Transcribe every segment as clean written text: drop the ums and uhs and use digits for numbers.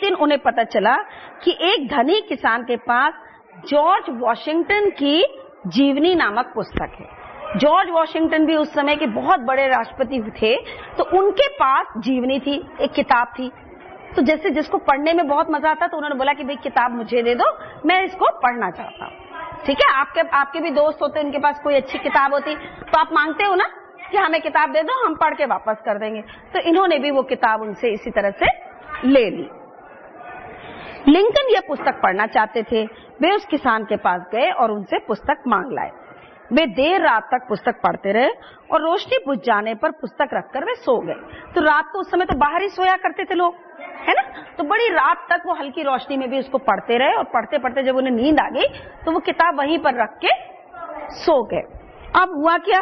दिन उन्हें पता चला कि एक धनी किसान के पास जॉर्ज वॉशिंगटन की जीवनी नामक पुस्तक है। जॉर्ज वॉशिंगटन भी उस समय के बहुत बड़े राष्ट्रपति थे, तो उनके पास जीवनी थी, एक किताब थी। तो जैसे जिसको पढ़ने में बहुत मजा आता, तो उन्होंने बोला कि भाई किताब मुझे दे दो, मैं इसको पढ़ना चाहता हूँ। ठीक है, आपके भी दोस्त होते, उनके पास कोई अच्छी किताब होती, तो आप मांगते हो ना कि हमें किताब दे दो, हम पढ़ के वापस कर देंगे। तो इन्होंने भी वो किताब उनसे इसी तरह से ले ली। लिंकन यह पुस्तक पढ़ना चाहते थे। वे उस किसान के पास गए और उनसे पुस्तक मांग लाए। वे देर रात तक पुस्तक पढ़ते रहे और रोशनी बुझ जाने पर पुस्तक रखकर वे सो गए। तो रात को उस समय तो बाहर ही सोया करते थे लोग, है ना, तो बड़ी रात तक वो हल्की रोशनी में भी उसको पढ़ते रहे और पढ़ते पढ़ते जब उन्हें नींद आ गई तो वो किताब वहीं पर रख के सो गए। अब हुआ क्या,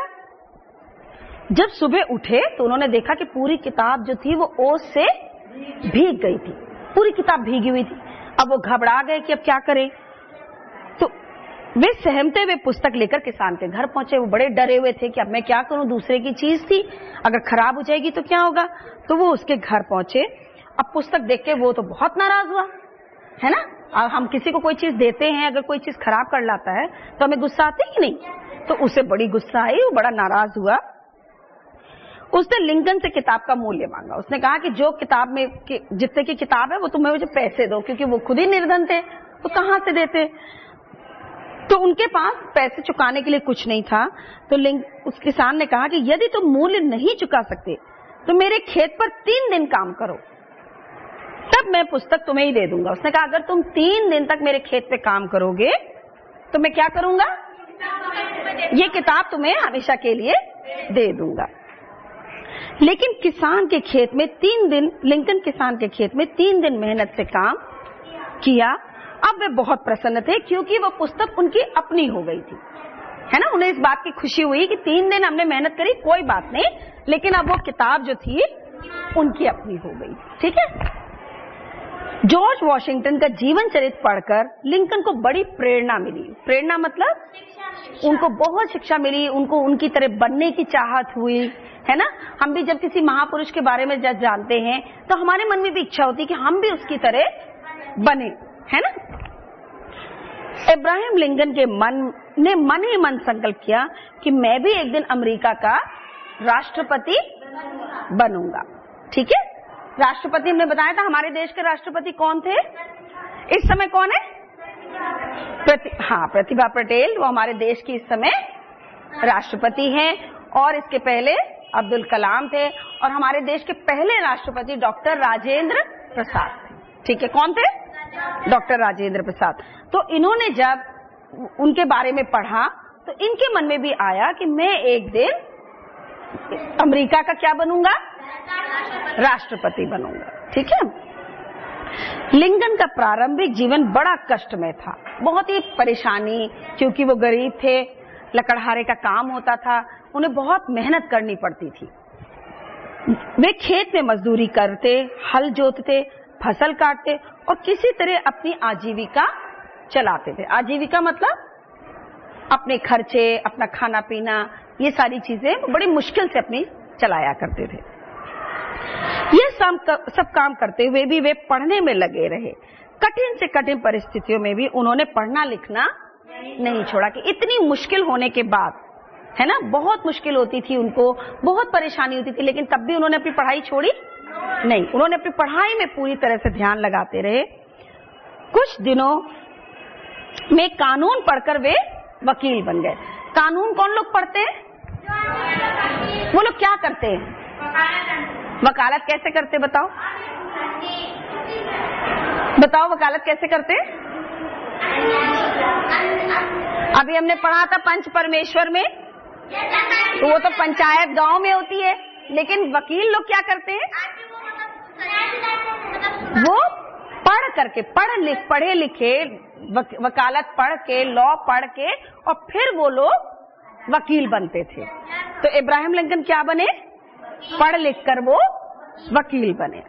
जब सुबह उठे तो उन्होंने देखा कि पूरी किताब जो थी वो ओस से भीग गई थी, पूरी किताब भीगी हुई थी। अब वो घबरा गए कि अब क्या करें। तो वे सहमते हुए पुस्तक लेकर किसान के घर पहुंचे। वो बड़े डरे हुए थे कि अब मैं क्या करूं, दूसरे की चीज थी, अगर खराब हो जाएगी तो क्या होगा। तो वो उसके घर पहुंचे। अब पुस्तक देख के वो तो बहुत नाराज हुआ, है ना। अब हम किसी को कोई चीज देते हैं, अगर कोई चीज खराब कर लाता है तो हमें गुस्सा आती ही नहीं। तो उसे बड़ी गुस्सा आई, वो बड़ा नाराज हुआ। उसने लिंकन से किताब का मूल्य मांगा। उसने कहा कि जो किताब में जितने की किताब है वो तुम्हें मुझे पैसे दो, क्योंकि वो खुद ही निर्धन थे, तो कहां से देते। तो उनके पास पैसे चुकाने के लिए कुछ नहीं था। तो उस किसान ने कहा कि यदि तुम मूल्य नहीं चुका सकते तो मेरे खेत पर 3 दिन काम करो, तब मैं पुस्तक तुम्हें ही दे दूंगा। उसने कहा अगर तुम 3 दिन तक मेरे खेत पे काम करोगे तो मैं क्या करूंगा, ये किताब तुम्हें हमेशा के लिए दे दूंगा। लेकिन किसान के खेत में 3 दिन, लिंकन किसान के खेत में 3 दिन मेहनत से काम किया। अब वे बहुत प्रसन्न थे क्योंकि वो पुस्तक उनकी अपनी हो गई थी, है ना। उन्हें इस बात की खुशी हुई कि 3 दिन हमने मेहनत करी, कोई बात नहीं, लेकिन अब वो किताब जो थी उनकी अपनी हो गई। ठीक है। जॉर्ज वॉशिंगटन का जीवन चरित्र पढ़कर लिंकन को बड़ी प्रेरणा मिली। प्रेरणा मतलब उनको बहुत शिक्षा मिली, उनको उनकी तरह बनने की चाहत हुई, है ना। हम भी जब किसी महापुरुष के बारे में जब जानते हैं तो हमारे मन में भी इच्छा होती है कि हम भी उसकी तरह बने, है ना। इब्राहिम लिंकन के मन ही मन संकल्प किया कि मैं भी एक दिन अमेरिका का राष्ट्रपति बनूंगा। ठीक है। राष्ट्रपति हमने बताया था, हमारे देश के राष्ट्रपति कौन थे इस समय, कौन है, प्रतिभा पटेल, वो हमारे देश की इस समय राष्ट्रपति हैं। और इसके पहले अब्दुल कलाम थे, और हमारे देश के पहले राष्ट्रपति डॉक्टर राजेंद्र प्रसाद। ठीक है, कौन थे, डॉक्टर राजेंद्र प्रसाद। तो इन्होंने जब उनके बारे में पढ़ा तो इनके मन में भी आया कि मैं एक दिन अमेरिका का क्या बनूंगा, राष्ट्रपति बनूंगा। ठीक है। लिंकन का प्रारंभिक जीवन बड़ा कष्टमय था, बहुत ही परेशानी, क्योंकि वो गरीब थे, लकड़हारे का काम होता था, उन्हें बहुत मेहनत करनी पड़ती थी। वे खेत में मजदूरी करते, हल जोतते, फसल काटते और किसी तरह अपनी आजीविका चलाते थे। आजीविका मतलब अपने खर्चे, अपना खाना पीना, ये सारी चीजें बड़ी मुश्किल से अपनी चलाया करते थे। ये सब काम करते हुए भी वे पढ़ने में लगे रहे। कठिन से कठिन परिस्थितियों में भी उन्होंने पढ़ना लिखना नहीं छोड़ा। कि इतनी मुश्किल होने के बाद, है ना, बहुत मुश्किल होती थी उनको, बहुत परेशानी होती थी, लेकिन तब भी उन्होंने अपनी पढ़ाई छोड़ी नहीं। उन्होंने अपनी पढ़ाई में पूरी तरह से ध्यान लगाते रहे। कुछ दिनों में कानून पढ़कर वे वकील बन गए। कानून कौन लोग पढ़ते हैं, वो लोग क्या करते हैं, वकालत कैसे करते, बताओ वकालत कैसे करते। अभी हमने पढ़ा था पंच परमेश्वर में, तो वो तो पंचायत गांव में होती है, लेकिन वकील लोग क्या करते हैं, वो पढ़े लिखे वकालत पढ़ के, लॉ पढ़ के, और फिर वो लोग वकील बनते थे। तो इब्राहिम लिंकन क्या बने, पढ़ लिख कर वो वकील बने।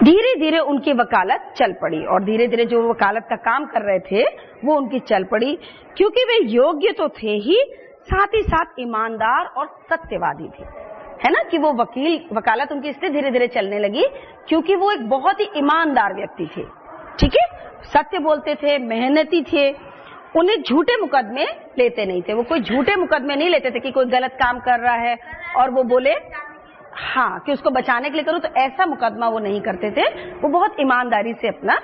धीरे धीरे उनकी वकालत चल पड़ी, और धीरे धीरे जो वकालत का काम कर रहे थे वो उनकी चल पड़ी, क्योंकि वे योग्य तो थे ही, साथ ही साथ ईमानदार और सत्यवादी थे, है ना, कि वो वकालत उनकी इसलिए धीरे धीरे चलने लगी क्योंकि वो एक बहुत ही ईमानदार व्यक्ति थे, ठीक है, सत्य बोलते थे, मेहनती थे, उन्हें झूठे मुकदमे लेते नहीं थे। वो कोई झूठे मुकदमे नहीं लेते थे कि कोई गलत काम कर रहा है और वो बोले हाँ कि उसको बचाने के लिए करूं, तो ऐसा मुकदमा वो नहीं करते थे। वो बहुत ईमानदारी से अपना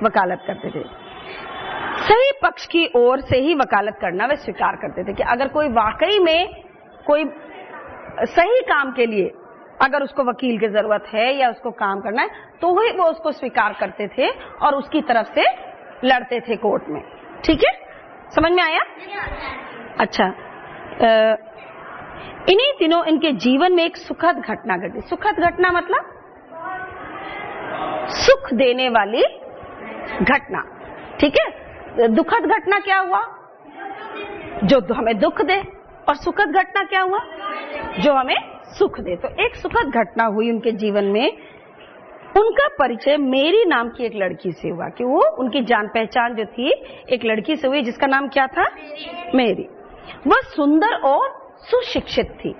वकालत करते थे। सही पक्ष की ओर से ही वकालत करना वे स्वीकार करते थे कि अगर कोई वाकई में कोई सही काम के लिए अगर उसको वकील की जरूरत है या उसको काम करना है तो ही वो उसको स्वीकार करते थे और उसकी तरफ से लड़ते थे कोर्ट में। ठीक है, समझ में आया? अच्छा, इन्हीं दिनों इनके जीवन में एक सुखद घटना घटी। सुखद घटना मतलब सुख देने वाली घटना, ठीक है। दुखद घटना क्या हुआ? जो हमें दुख दे, और सुखद घटना क्या हुआ? जो हमें सुख दे। तो एक सुखद घटना हुई उनके जीवन में। उनका परिचय मेरी नाम की एक लड़की से हुआ कि वो उनकी जान पहचान जो थी एक लड़की से हुई जिसका नाम क्या था? मेरी। वह सुंदर और सुशिक्षित थी।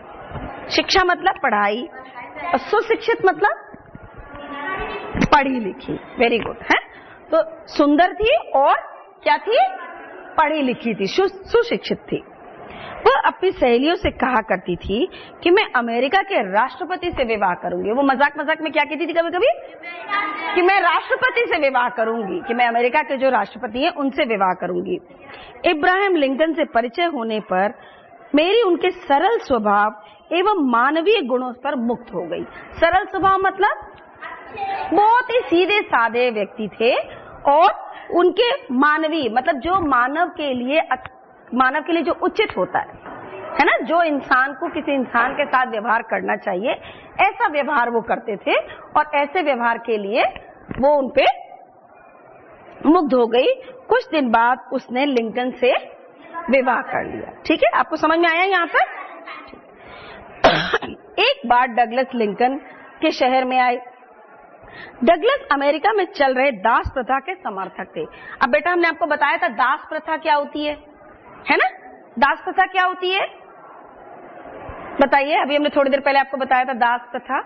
शिक्षा मतलब पढ़ाई और सुशिक्षित मतलब पढ़ी लिखी। वेरी गुड है। तो सुंदर थी और क्या थी? पढ़ी लिखी थी, सुशिक्षित थी। वह अपनी सहेलियों से कहा करती थी कि मैं अमेरिका के राष्ट्रपति से विवाह करूंगी। वो मजाक मजाक में क्या कहती थी कभी कभी? कि मैं राष्ट्रपति से विवाह करूंगी, कि मैं अमेरिका के जो राष्ट्रपति हैं उनसे विवाह करूंगी। इब्राहिम लिंकन से परिचय होने पर मेरी उनके सरल स्वभाव एवं मानवीय गुणों पर मुक्त हो गई। सरल स्वभाव मतलब बहुत ही सीधे साधे व्यक्ति थे और उनके मानवीय मतलब जो मानव के लिए जो उचित होता है ना, जो इंसान को किसी इंसान के साथ व्यवहार करना चाहिए ऐसा व्यवहार वो करते थे और ऐसे व्यवहार के लिए वो उनपे मुग्ध हो गई। कुछ दिन बाद उसने लिंकन से विवाह कर लिया। ठीक है, आपको समझ में आया यहाँ पर? एक बार डगलस लिंकन के शहर में आए। डगलस अमेरिका में चल रहे दास प्रथा के समर्थक थे। अब बेटा हमने आपको बताया था दास प्रथा क्या होती है ना? दास प्रथा क्या होती है बताइए? अभी हमने थोड़ी देर पहले आपको बताया था दास प्रथा,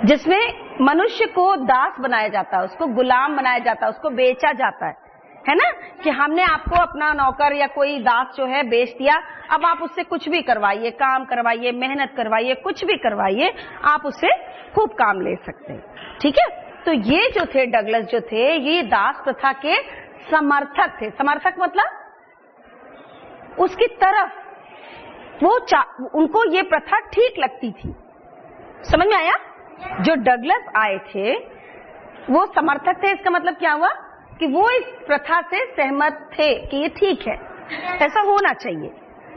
जिसमें मनुष्य को दास बनाया जाता है, उसको गुलाम बनाया जाता है, उसको बेचा जाता है ना, कि हमने आपको अपना नौकर या कोई दास जो है बेच दिया, अब आप उससे कुछ भी करवाइए, काम करवाइए, मेहनत करवाइए, कुछ भी करवाइए, आप उससे खूब काम ले सकते हैं। ठीक है, तो ये जो थे डगलस जो थे ये दास प्रथा के समर्थक थे। समर्थक मतलब उसकी तरफ उनको ये प्रथा ठीक लगती थी। समझ में आया? जो डगलस आए थे वो समर्थक थे। इसका मतलब क्या हुआ कि वो इस प्रथा से सहमत थे कि ये ठीक है, ऐसा होना चाहिए।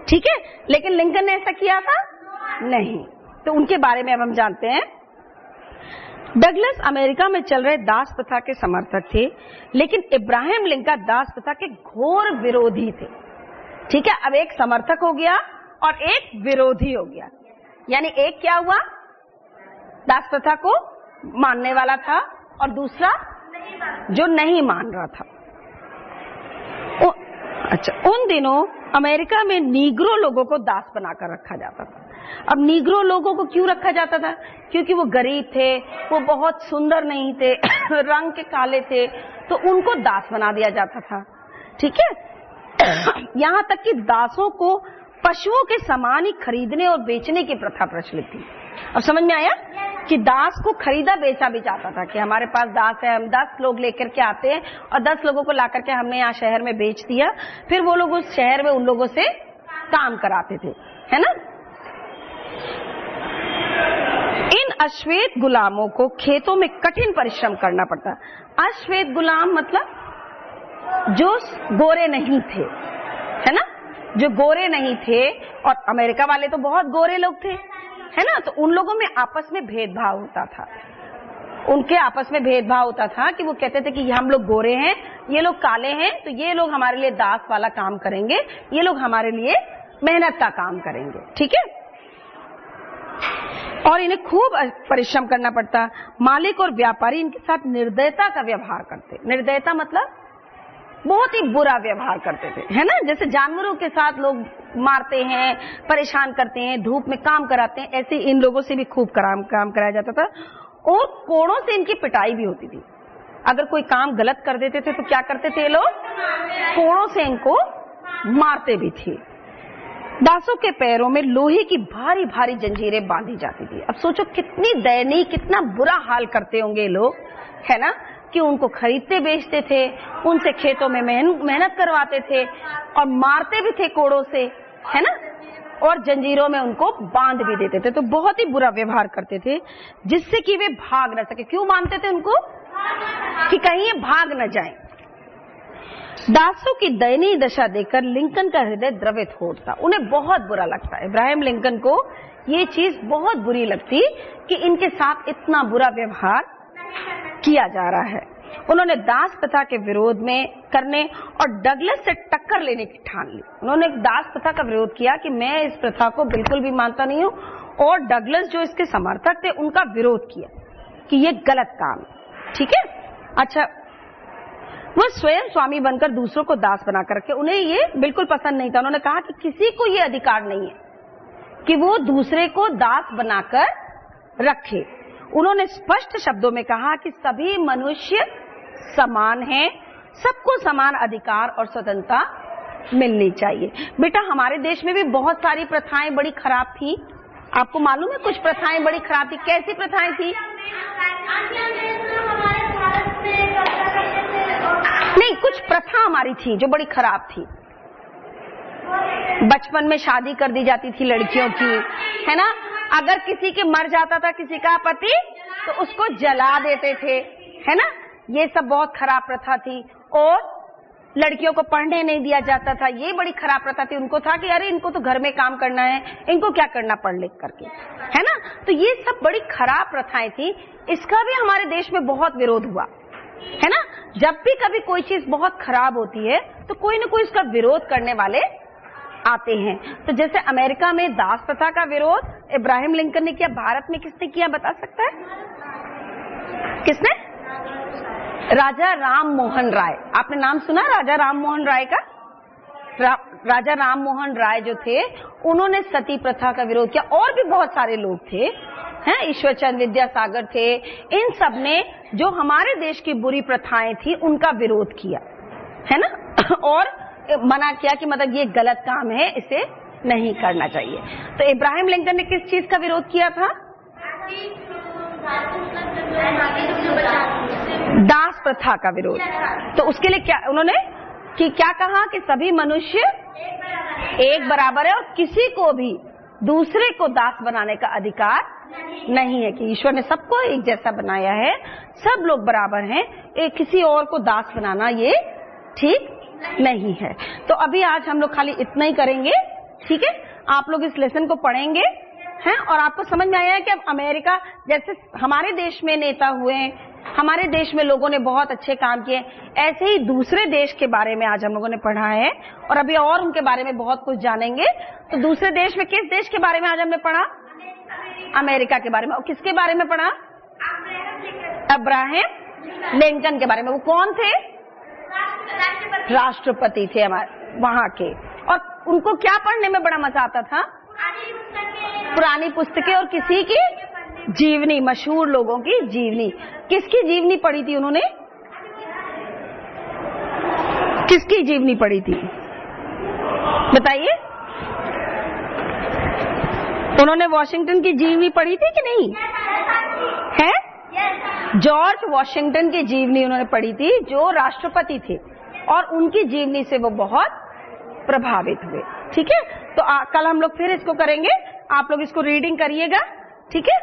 ठीक है, लेकिन लिंकन ने ऐसा किया था नहीं। तो उनके बारे में अब हम जानते हैं। डगलस अमेरिका में चल रहे दास प्रथा के समर्थक थे, लेकिन इब्राहिम लिंकन दास प्रथा के घोर विरोधी थे। ठीक है, अब एक समर्थक हो गया और एक विरोधी हो गया। यानी एक क्या हुआ? दास प्रथा को मानने वाला था और दूसरा जो नहीं मान रहा था। अच्छा, उन दिनों अमेरिका में नीग्रो लोगों को दास बनाकर रखा जाता था। अब नीग्रो लोगों को क्यों रखा जाता था? क्योंकि वो गरीब थे, वो बहुत सुंदर नहीं थे, रंग के काले थे, तो उनको दास बना दिया जाता था। ठीक है, यहाँ तक कि दासों को पशुओं के समान ही खरीदने और बेचने की प्रथा प्रचलित थी। अब समझ में आया कि दास को खरीदा बेचा भी जाता था कि हमारे पास दास है, हम 10 लोग लेकर के आते हैं और 10 लोगों को लाकर के हमने यहाँ शहर में बेच दिया, फिर वो लोग उस शहर में उन लोगों से काम कराते थे, है ना। इन अश्वेत गुलामों को खेतों में कठिन परिश्रम करना पड़ता। अश्वेत गुलाम मतलब जो गोरे नहीं थे, है ना, जो गोरे नहीं थे। और अमेरिका वाले तो बहुत गोरे लोग थे, है ना, तो उन लोगों में आपस में भेदभाव होता था। उनके आपस में भेदभाव होता था कि वो कहते थे कि हम लोग गोरे हैं, ये लोग काले हैं, तो ये लोग हमारे लिए दास वाला काम करेंगे, ये लोग हमारे लिए मेहनत का काम करेंगे। ठीक है, और इन्हें खूब परिश्रम करना पड़ता। मालिक और व्यापारी इनके साथ निर्दयता का व्यवहार करते। निर्दयता मतलब बहुत ही बुरा व्यवहार करते थे, है ना। जैसे जानवरों के साथ लोग मारते हैं, परेशान करते हैं, धूप में काम कराते हैं, ऐसे इन लोगों से भी खूब काम कराया जाता था। और कोड़ों से इनकी पिटाई भी होती थी। अगर कोई काम गलत कर देते थे तो क्या करते थे ये लोग, कोड़ों से इनको मारते भी थे। दासों के पैरों में लोहे की भारी भारी जंजीरें बांधी जाती थी। अब सोचो कितनी दयनीय, कितना बुरा हाल करते होंगे लोग, है ना, कि उनको खरीदते बेचते थे, उनसे खेतों में मेहनत करवाते थे और मारते भी थे कोड़ों से, है ना, और जंजीरों में उनको बांध भी देते थे। तो बहुत ही बुरा व्यवहार करते थे जिससे कि वे भाग न सके। क्यों बांधते थे उनको, कि कहीं ये भाग न जाएं। दासों की दयनीय दशा देखकर लिंकन का हृदय द्रवित हो उठता। उन्हें बहुत बुरा लगता है, इब्राहिम लिंकन को ये चीज बहुत बुरी लगती कि इनके साथ इतना बुरा व्यवहार किया जा रहा है। उन्होंने दास प्रथा के विरोध में करने और डगलस से टक्कर लेने की ठान ली। उन्होंने दास प्रथा का विरोध किया कि मैं इस प्रथा को बिल्कुल भी मानता नहीं हूं, और डगलस जो इसके समर्थक थे उनका विरोध किया कि ये गलत काम है। ठीक है, अच्छा, वह स्वयं स्वामी बनकर दूसरों को दास बनाकर रखे। उन्हें ये बिल्कुल पसंद नहीं था। उन्होंने कहा कि किसी को ये अधिकार नहीं है कि वो दूसरे को दास बनाकर रखे। उन्होंने स्पष्ट शब्दों में कहा कि सभी मनुष्य समान हैं, सबको समान अधिकार और स्वतंत्रता मिलनी चाहिए। बेटा, हमारे देश में भी बहुत सारी प्रथाएं बड़ी खराब थी। आपको मालूम है, कुछ प्रथाएं बड़ी खराब थी। कैसी प्रथाएं थी? नहीं, कुछ प्रथा हमारी थी जो बड़ी खराब थी। बचपन में शादी कर दी जाती थी लड़कियों की, है ना। अगर किसी के मर जाता था किसी का पति तो उसको जला देते थे, है ना। ये सब बहुत खराब प्रथा थी। और लड़कियों को पढ़ने नहीं दिया जाता था, ये बड़ी खराब प्रथा थी। उनको था कि अरे इनको तो घर में काम करना है, इनको क्या करना पढ़ लिख करके, है ना। तो ये सब बड़ी खराब प्रथाएं थी। इसका भी हमारे देश में बहुत विरोध हुआ, है ना। जब भी कभी कोई चीज बहुत खराब होती है तो कोई ना कोई इसका विरोध करने वाले आते हैं। तो जैसे अमेरिका में दास प्रथा का विरोध इब्राहिम लिंकन ने किया, भारत में किसने किया बता सकता है? किसने? राजा राम मोहन राय। आपने नाम सुना राजा राम मोहन राय का? राजा राम मोहन राय जो थे उन्होंने सती प्रथा का विरोध किया। और भी बहुत सारे लोग थे, हैं, ईश्वर चंद्र विद्यासागर थे। इन सब ने जो हमारे देश की बुरी प्रथाएं थी उनका विरोध किया, है ना, और मना किया कि मतलब ये गलत काम है, इसे नहीं करना चाहिए। तो इब्राहिम लिंकन ने किस चीज का विरोध किया था? दास प्रथा का विरोध। तो उसके लिए क्या उन्होंने क्या कहा कि सभी मनुष्य एक बराबर है और किसी को भी दूसरे को दास बनाने का अधिकार नहीं है, कि ईश्वर ने सबको एक जैसा बनाया है, सब लोग बराबर हैं, किसी और को दास बनाना ये ठीक नहीं है। तो अभी आज हम लोग खाली इतना ही करेंगे, ठीक है। आप लोग इस लेसन को पढ़ेंगे हैं और आपको समझ में आया है कि अब अमेरिका जैसे हमारे देश में नेता हुए, हमारे देश में लोगों ने बहुत अच्छे काम किए, ऐसे ही दूसरे देश के बारे में आज हम लोगों ने पढ़ा है और अभी और उनके बारे में बहुत कुछ जानेंगे। तो दूसरे देश में किस देश के बारे में आज हमने पढ़ा? अमेरिका के बारे में। और किसके बारे में पढ़ा? इब्राहिम लिंकन के बारे में। वो कौन थे? राष्ट्रपति थे हमारे वहां के। और उनको क्या पढ़ने में बड़ा मजा आता था? पुरानी पुस्तकें और किसी की जीवनी, मशहूर लोगों की जीवनी। किसकी जीवनी पढ़ी थी उन्होंने? किसकी जीवनी पढ़ी थी बताइए? उन्होंने वॉशिंगटन की जीवनी पढ़ी थी कि नहीं है? जॉर्ज वॉशिंगटन की जीवनी उन्होंने पढ़ी थी, जो राष्ट्रपति थे, और उनकी जीवनी से वो बहुत प्रभावित हुए। ठीक है, तो कल हम लोग फिर इसको करेंगे। आप लोग इसको रीडिंग करिएगा, ठीक है।